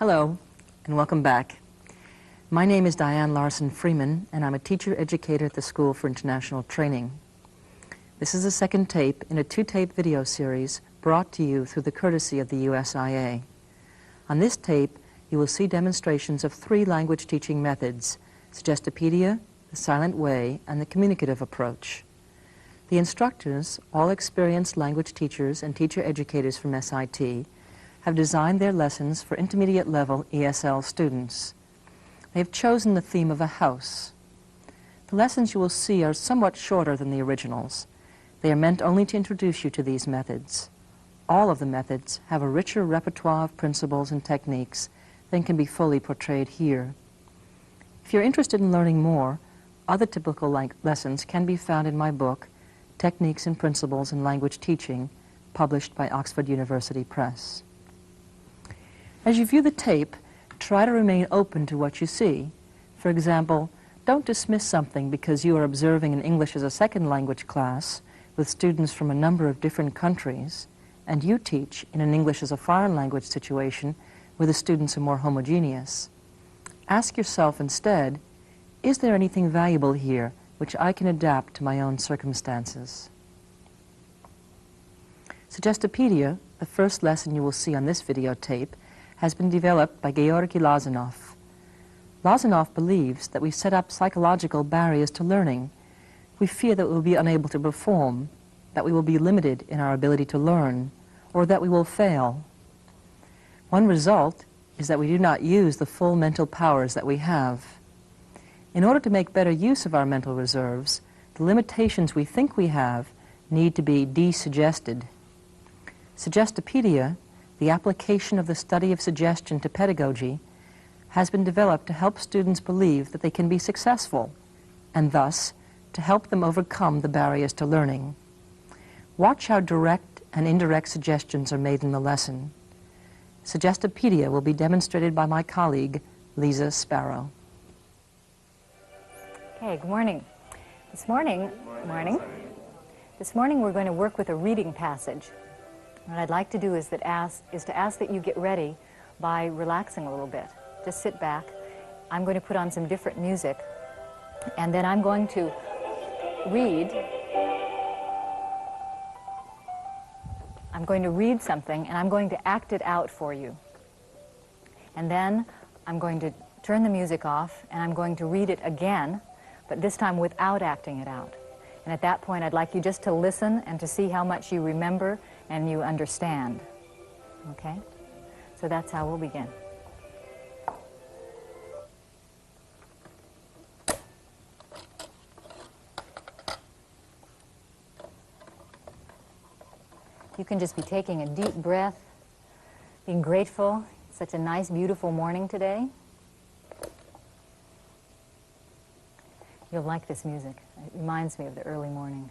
Hello, and welcome back. My name is Diane Larsen-Freeman, and I'm a teacher-educator at the School for International Training. This is the second tape in a two-tape video series brought to you through the courtesy of the USIA. On this tape, you will see demonstrations of three language teaching methods: Suggestopedia, the silent way, and the communicative approach. The instructors, all experienced language teachers and teacher educators from SIT, have designed their lessons for intermediate level ESL students. They have chosen the theme of a house. The lessons you will see are somewhat shorter than the originals. They are meant only to introduce you to these methods. All of the methods have a richer repertoire of principles and techniques than can be fully portrayed here. If you're interested in learning more, other typical lessons can be found in my book, Techniques and Principles in Language Teaching, published by Oxford University Press. As you view the tape, try to remain open to what you see. For example, don't dismiss something because you are observing an English as a second language class with students from a number of different countries, and you teach in an English as a foreign language situation where the students are more homogeneous. Ask yourself instead, is there anything valuable here which I can adapt to my own circumstances? Suggestopedia, the first lesson you will see on this videotape, has been developed by Georgi Lazanov. Lazanov believes that we set up psychological barriers to learning. We fear that we will be unable to perform, that we will be limited in our ability to learn, or that we will fail. One result is that we do not use the full mental powers that we have. In order to make better use of our mental reserves, the limitations we think we have need to be desuggested. Suggestopedia, the application of the study of suggestion to pedagogy, has been developed to help students believe that they can be successful, and thus to help them overcome the barriers to learning. Watch how direct and indirect suggestions are made in the lesson. Suggestopedia will be demonstrated by my colleague, Lise Sparrow. Okay, good morning. This morning we're going to work with a reading passage. What I'd like to do is to ask that you get ready by relaxing a little bit. Just sit back. I'm going to put on some different music, and then I'm going to read. I'm going to read something, and I'm going to act it out for you. And then I'm going to turn the music off, and I'm going to read it again, but this time without acting it out. And at that point, I'd like you just to listen and to see how much you remember and you understand. Okay? So that's how we'll begin. You can just be taking a deep breath, being grateful. It's such a nice, beautiful morning today. You'll like this music. It reminds me of the early morning.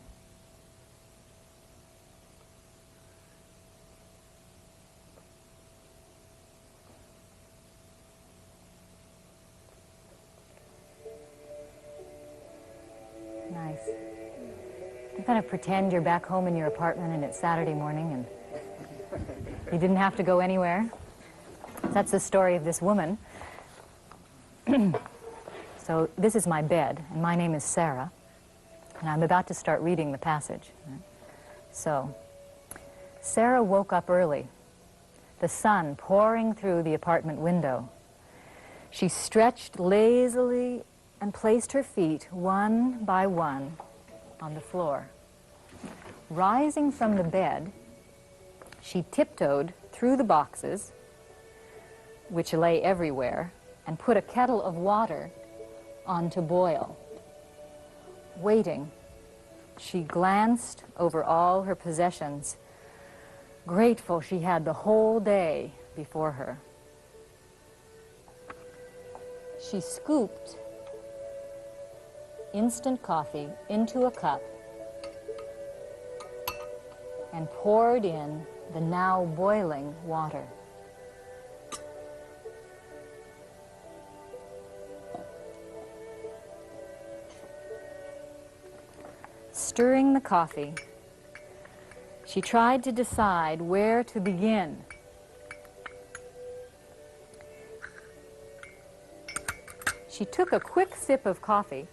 Nice. You kind of pretend you're back home in your apartment and it's Saturday morning and you didn't have to go anywhere. That's the story of this woman. So this is my bed, and my name is Sarah, and I'm about to start reading the passage. So, Sarah woke up early, the sun pouring through the apartment window. She stretched lazily and placed her feet one by one on the floor. Rising from the bed, she tiptoed through the boxes, which lay everywhere, and put a kettle of water on to boil. Waiting, she glanced over all her possessions, grateful she had the whole day before her. She scooped instant coffee into a cup and poured in the now boiling water. Stirring the coffee, she tried to decide where to begin. she took a quick sip of coffee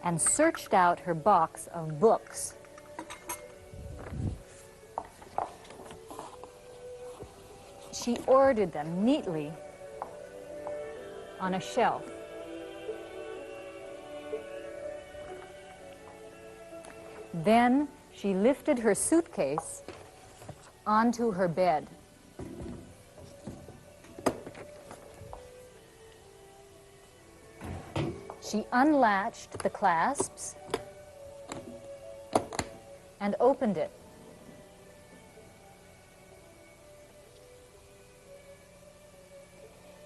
and searched out her box of books. She ordered them neatly on a shelf. Then she lifted her suitcase onto her bed. She unlatched the clasps and opened it.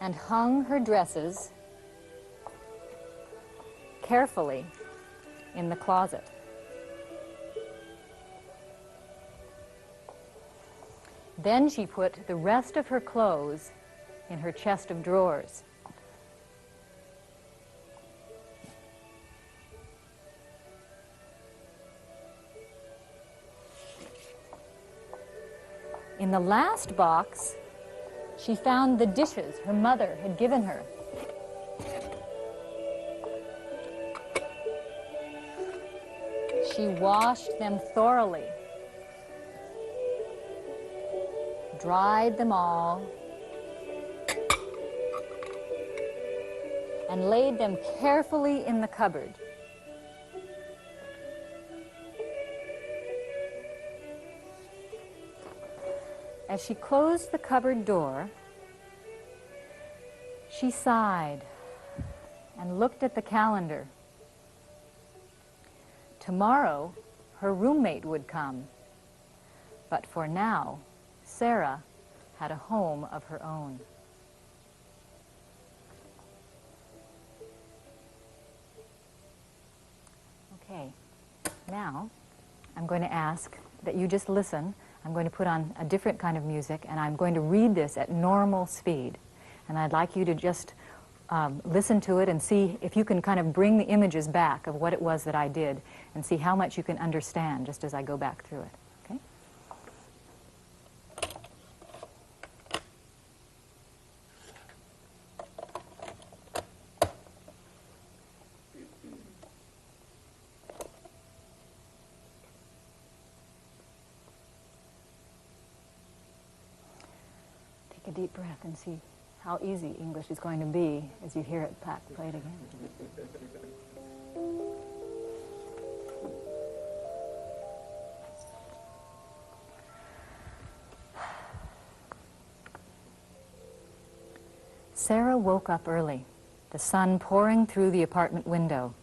And hung her dresses carefully in the closet. Then she put the rest of her clothes in her chest of drawers. In the last box, she found the dishes her mother had given her. She washed them thoroughly, dried them all, and laid them carefully in the cupboard. As she closed the cupboard door, she sighed and looked at the calendar. Tomorrow, her roommate would come, but for now, Sarah had a home of her own. Okay, now I'm going to ask that you just listen. I'm going to put on a different kind of music, and I'm going to read this at normal speed. And I'd like you to just listen to it and see if you can kind of bring the images back of what it was that I did and see how much you can understand just as I go back through it. Okay? Take a deep breath and see how easy English is going to be as you hear it played again. Sarah woke up early, the sun pouring through the apartment window.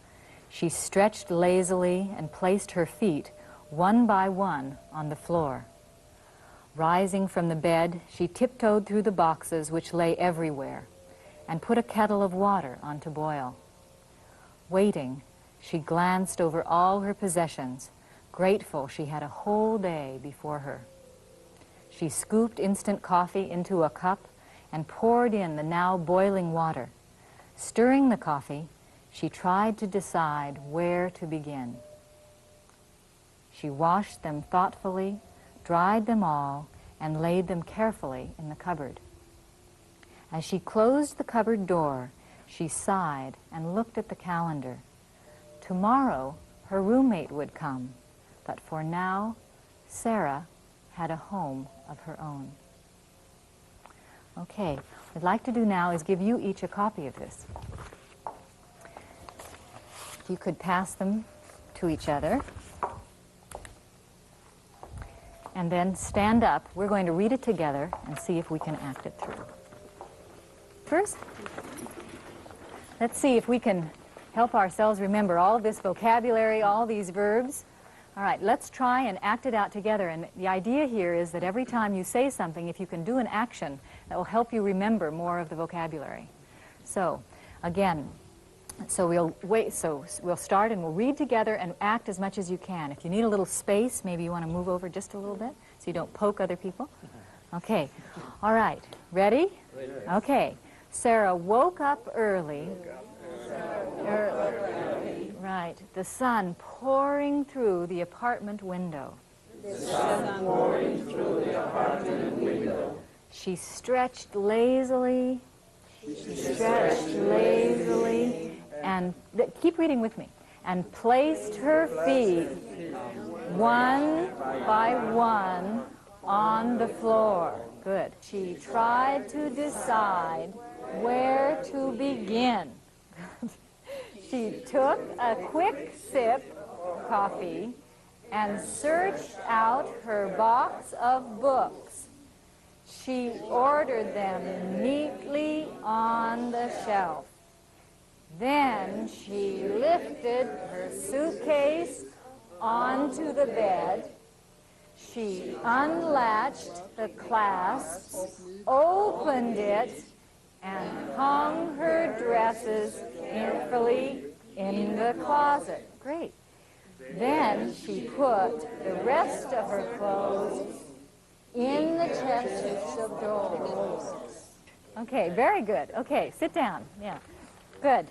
She stretched lazily and placed her feet one by one on the floor. Rising from the bed, she tiptoed through the boxes which lay everywhere and put a kettle of water on to boil. Waiting, she glanced over all her possessions, grateful she had a whole day before her. She scooped instant coffee into a cup and poured in the now boiling water. Stirring the coffee, she tried to decide where to begin. She washed them thoughtfully, dried them all, and laid them carefully in the cupboard. As she closed the cupboard door, she sighed and looked at the calendar. Tomorrow, her roommate would come, but for now, Sarah had a home of her own. Okay, what I'd like to do now is give you each a copy of this. If you could pass them to each other. And then stand up. We're going to read it together and see if we can act it through. First, let's see if we can help ourselves remember all of this vocabulary, all these verbs. All right, let's try and act it out together. And the idea here is that every time you say something, if you can do an action, that will help you remember more of the vocabulary. So, again, we'll start and we'll read together and act as much as you can. If you need a little space, maybe you want to move over just a little bit so you don't poke other people. Okay. All right. Ready? Okay. Sarah woke up early. Right. The sun pouring through the apartment window. The sun pouring through the apartment window. She stretched lazily. She stretched lazily and, keep reading with me, and placed her feet one by one on the floor. Good. She tried to decide where to begin. She took a quick sip of coffee and searched out her box of books. She ordered them neatly on the shelf. Then she lifted her suitcase onto the bed. She unlatched the clasps, opened it, and hung her dresses carefully in the closet. Great. Then she put the rest of her clothes in the chests of drawers. Okay, very good. Okay, sit down. Yeah, good.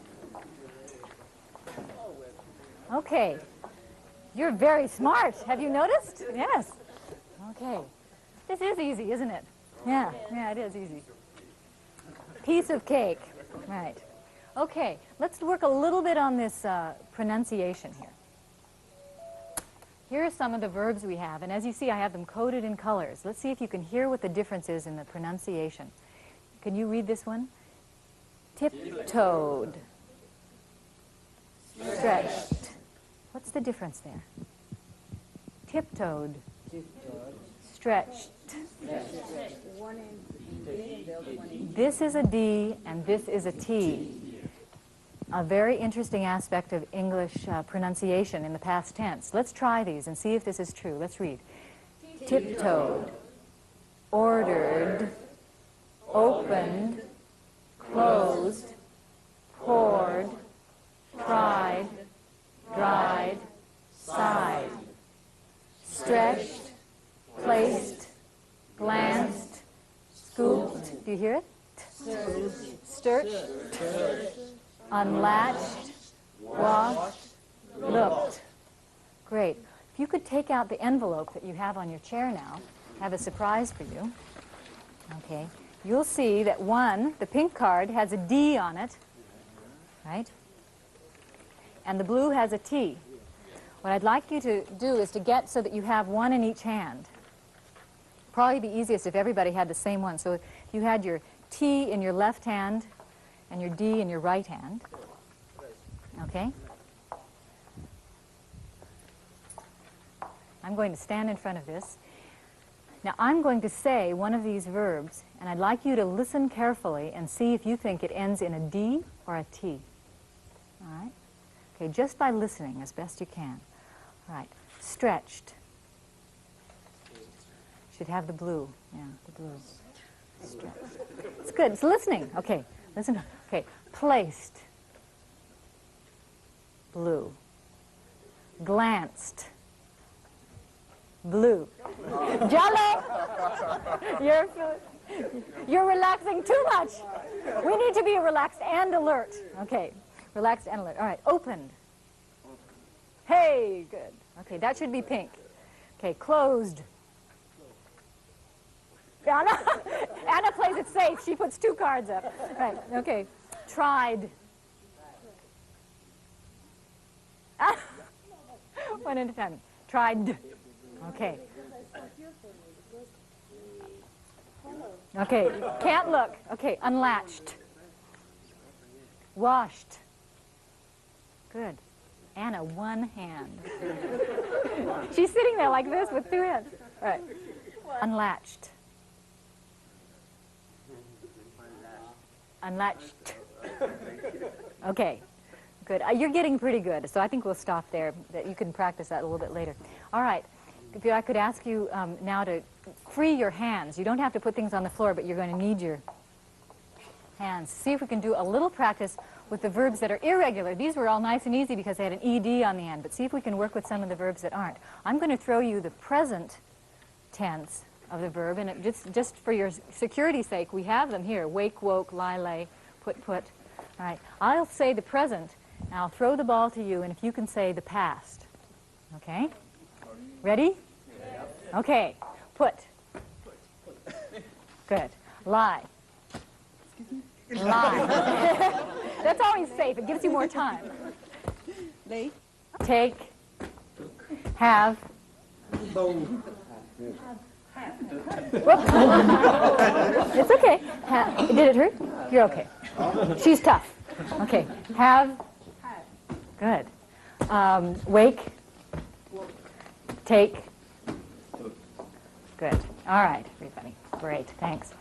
Okay, you're very smart. Have you noticed? Yes. Okay. This is easy, isn't it? Yeah, it is easy. Piece of cake. Right. Okay, let's work a little bit on this pronunciation here. Here are some of the verbs we have, and as you see, I have them coded in colors. Let's see if you can hear what the difference is in the pronunciation. Can you read this one? Tiptoed. Stretched. What's the difference there? Tiptoed. Stretched. This is a D and this is a T. A very interesting aspect of English pronunciation in the past tense. Let's try these and see if this is true. Let's read. Tiptoed, ordered, opened, closed, poured, tried, dried, sighed, stretched, placed, glanced, scooped. Do you hear it? Stirched, unlatched, washed, looked. Great. If you could take out the envelope that you have on your chair now, I have a surprise for you. Okay. You'll see that the pink card has a D on it, right? And the blue has a T. What I'd like you to do is to get so that you have one in each hand. Probably be easiest if everybody had the same one. So if you had your T in your left hand and your D in your right hand. Okay? I'm going to stand in front of this. Now I'm going to say one of these verbs, and I'd like you to listen carefully and see if you think it ends in a D or a T. All right? Okay, just by listening as best you can. All right, stretched. Should have the blue. Yeah, the blue. Stretched. It's good. It's listening. Okay, listen. Okay, placed. Blue. Glanced. Blue. Jello! You're relaxing too much. We need to be relaxed and alert. Okay, relaxed and alert. All right, opened. Hey, good. Okay, that should be pink. Okay, closed. Anna plays it safe. She puts 2 cards up. Right, okay. Tried. One at a time. Tried. Okay. Okay, can't look. Okay, unlatched. Washed. Good. Anna, 1 hand. She's sitting there like this with 2 hands. All right. Unlatched. Unlatched. Okay. Good. You're getting pretty good, so I think we'll stop there. That you can practice that a little bit later. All right. If I could ask you now to free your hands. You don't have to put things on the floor, but you're going to need your hands. See if we can do a little practice with the verbs that are irregular. These were all nice and easy because they had an ED on the end, but see if we can work with some of the verbs that aren't. I'm going to throw you the present tense of the verb, and it just for your security's sake, we have them here. Wake, woke, lie, lay, put. All right. I'll say the present, and I'll throw the ball to you, and if you can say the past. Okay? Ready? Okay. Put. Good. Lie. Line. That's always safe. It gives you more time. Take. Have. Whoops. It's okay. Did it hurt? You're okay. She's tough. Okay. Have. Good. Wake. Take. Good. All right, everybody. Great. Thanks.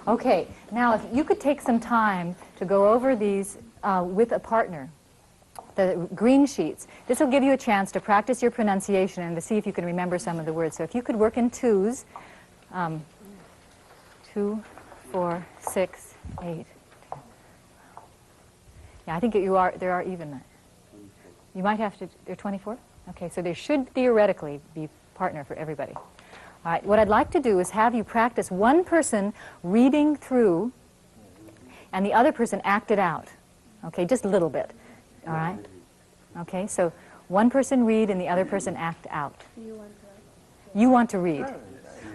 Okay. Now, if you could take some time to go over these with a partner, the green sheets. This will give you a chance to practice your pronunciation and to see if you can remember some of the words. So if you could work in twos, 2, 4, 6, 8. Yeah, I think there are even. You might have to, there are 24? Okay, so there should theoretically be partner for everybody. All right, what I'd like to do is have you practice one person reading through and the other person act it out. Okay, just a little bit. All right? Okay, so one person read and the other person act out. You want to read.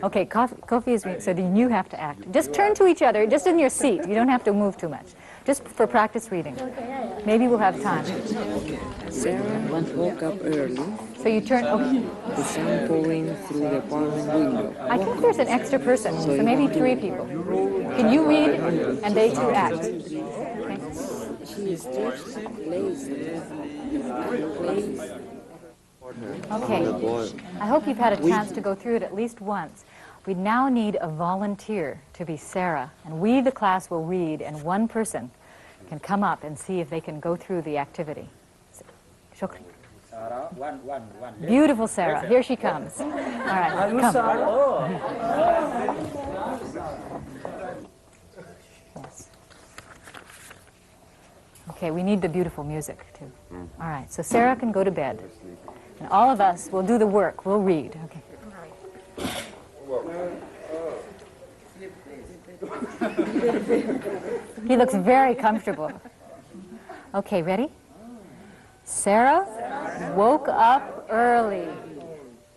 Okay, Kofi is reading, so then you have to act. Just turn to each other, just in your seat. You don't have to move too much. Just for practice reading. Maybe we'll have time. Sarah woke up early. So you turn, okay. The sun pouring through the apartment window. I think there's an extra person, so maybe 3 people. Can you read and they two act? Okay. She is just lazy. Okay. I hope you've had a chance to go through it at least once. We now need a volunteer to be Sarah, and we, the class, will read, and one person can come up and see if they can go through the activity. Shukri. Beautiful Sarah. Here she comes. All right, come. Yes. Okay, we need the beautiful music, too. All right, so Sarah can go to bed, and all of us will do the work. We'll read. Okay. He looks very comfortable. Okay, ready? Sarah woke up early.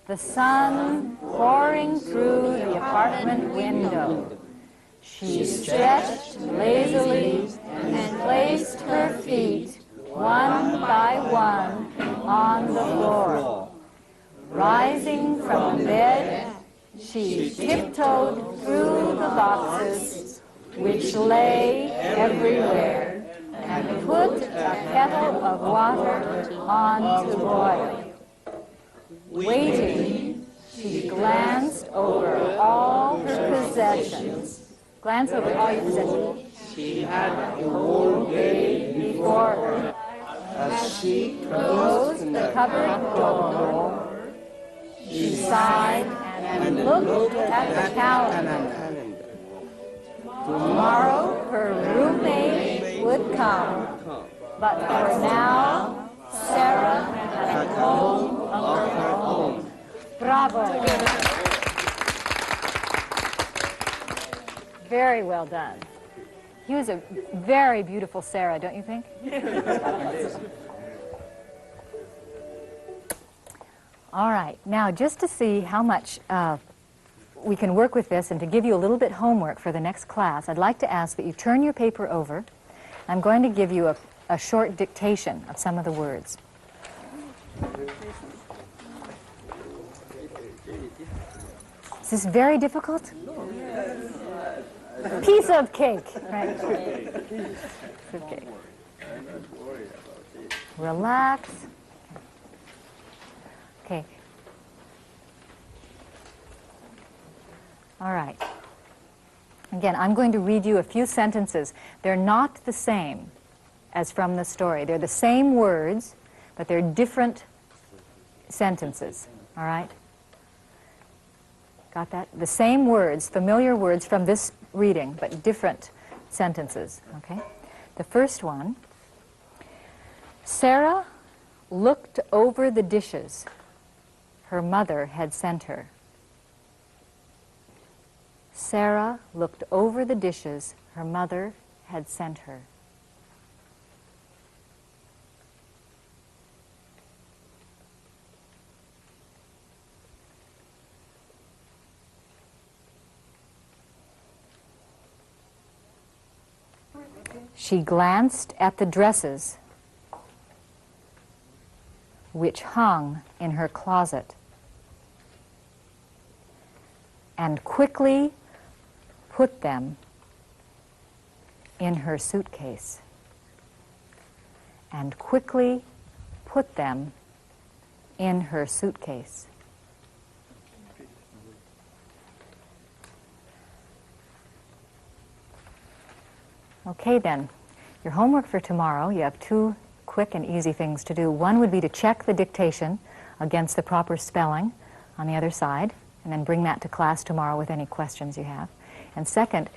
The sun pouring through the apartment window. She stretched lazily and placed her feet one by one on the floor. Rising from bed, she tiptoed through the boxes, which lay everywhere, and put a kettle of water on to boil. Waiting, she glanced over all her possessions. Glance over all your possessions. She had the whole day before her. As she closed the cupboard door, she sighed and looked at the calendar. Tomorrow her roommate would come, but for now, Sarah had a home of her own. Bravo! Very well done. He was a very beautiful Sarah, don't you think? All right, now just to see how much we can work with this and to give you a little bit homework for the next class, I'd like to ask that you turn your paper over. I'm going to give you a short dictation of some of the words. Is this very difficult? Piece of cake, right? Piece of cake. Relax. Okay. All right. Again, I'm going to read you a few sentences. They're not the same as from the story. They're the same words, but they're different sentences. All right? Got that? The same words, familiar words from this reading, but different sentences. Okay? The first one, Sarah looked over the dishes her mother had sent her. Sarah looked over the dishes her mother had sent her. She glanced at the dresses which hung in her closet and quickly put them in her suitcase. And quickly put them in her suitcase. Okay then, your homework for tomorrow, you have two quick and easy things to do. One would be to check the dictation against the proper spelling on the other side, and then bring that to class tomorrow with any questions you have. And second,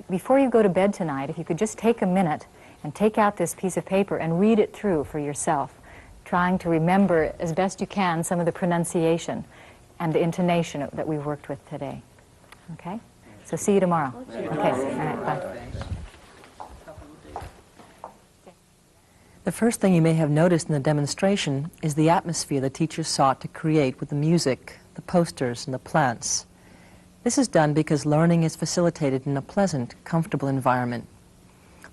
before you go to bed tonight, if you could just take a minute and take out this piece of paper and read it through for yourself, trying to remember as best you can some of the pronunciation and the intonation that we worked with today. Okay? So see you tomorrow. Okay, all right, bye. The first thing you may have noticed in the demonstration is the atmosphere the teacher sought to create with the music, the posters, and the plants. This is done because learning is facilitated in a pleasant, comfortable environment.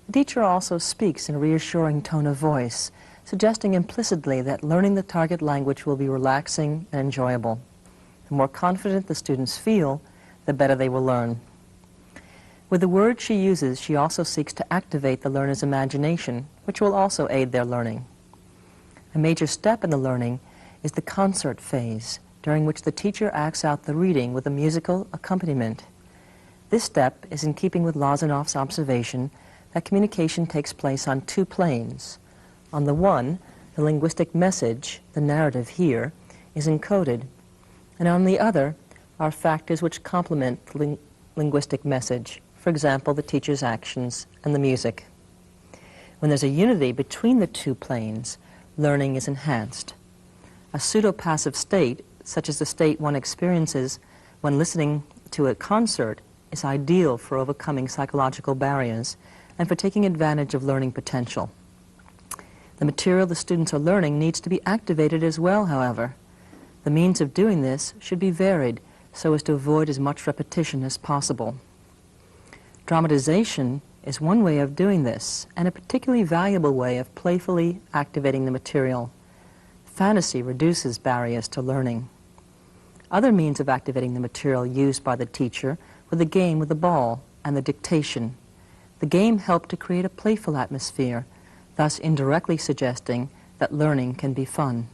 The teacher also speaks in a reassuring tone of voice, suggesting implicitly that learning the target language will be relaxing and enjoyable. The more confident the students feel, the better they will learn. With the words she uses, she also seeks to activate the learner's imagination, which will also aid their learning. A major step in the learning is the concert phase, during which the teacher acts out the reading with a musical accompaniment. This step is in keeping with Lazanov's observation that communication takes place on two planes. On the one, the linguistic message, the narrative here, is encoded, and on the other are factors which complement the linguistic message, for example, the teacher's actions and the music. When there's a unity between the two planes, learning is enhanced. A pseudo-passive state, such as the state one experiences when listening to a concert, is ideal for overcoming psychological barriers and for taking advantage of learning potential. The material the students are learning needs to be activated as well, however. The means of doing this should be varied so as to avoid as much repetition as possible. Dramatization is one way of doing this, and a particularly valuable way of playfully activating the material. Fantasy reduces barriers to learning. Other means of activating the material used by the teacher were the game with the ball and the dictation. The game helped to create a playful atmosphere, thus indirectly suggesting that learning can be fun.